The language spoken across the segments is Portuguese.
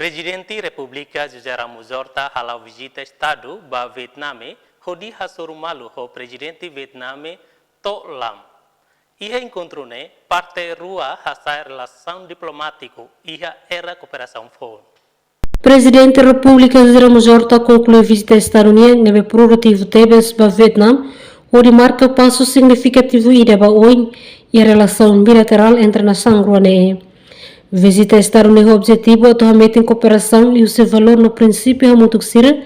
Presidente República José Ramos Horta halau visita Estado ba Vietnam, hodi hasurumalu ho Presidente Vietnam Tok Lam. Ia encontro ne parte rua hasa relação diplomático ia era cooperação fon. Presidente da República José Ramos Horta concluiu visita estadunidense nebe prorativo Tebes ba Vietnam, onde marca passo significativo ida ba oin e a relação bilateral entre nação ruane. Visita estadunidense objetivo atualmente em cooperação e o seu valor no princípio hamutuksira,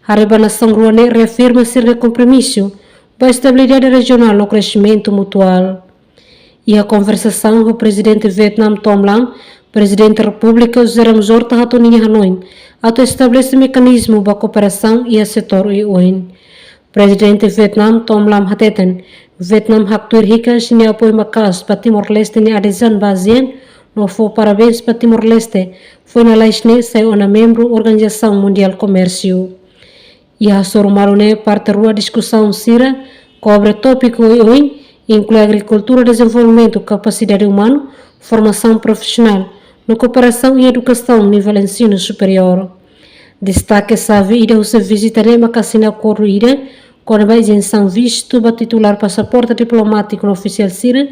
a nação ruane reafirma ser compromisso para a estabilidade regional no crescimento mutual. E a conversação com o presidente Vietnam Tom Lam, presidente da República José Ramos Horta hatoninha Hanoi, ato estabelece mecanismo para cooperação e a setor ION. Presidente Vietnam Tom Lam hateten, Vietnam haktuir hika sini apoio makas para Timor-Leste ni adesão basean, no for parabéns para Timor-Leste, foi na laisne sai ona membro Organização Mundial Comércio. E a sorumarone parte rua discussão sira, cobre tópico ION, inclui agricultura, desenvolvimento, capacidade humana, formação profissional, na cooperação e educação nível ensino superior. Destaque essa vida o se visitará Macacina Corrida, quando vai isenção visto para titular passaporte diplomático no oficial Sira,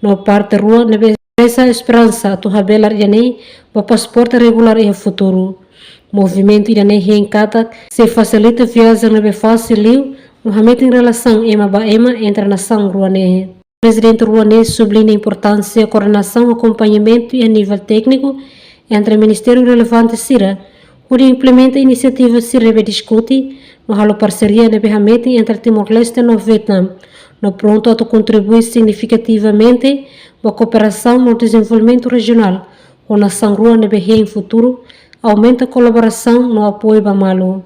no parte rua, nebe essa esperança a tuhabelar iane para passaporte regular e futuro. Movimento iane reencata se facilita viagem nebe fácil em relação ema entre a nação ruanese. O presidente ruanese sublinha a importância da coordenação, acompanhamento e a nível técnico entre o Ministério relevante Sira, onde implementa iniciativas Sira e discute no halo parceria entre Timor-Leste e Vietnam, no pronto a contribuir significativamente para a cooperação no desenvolvimento regional, com a nação ruanese em futuro, aumenta a colaboração no apoio ao Malo.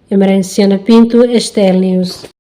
Emerenciana Pinto, STL News.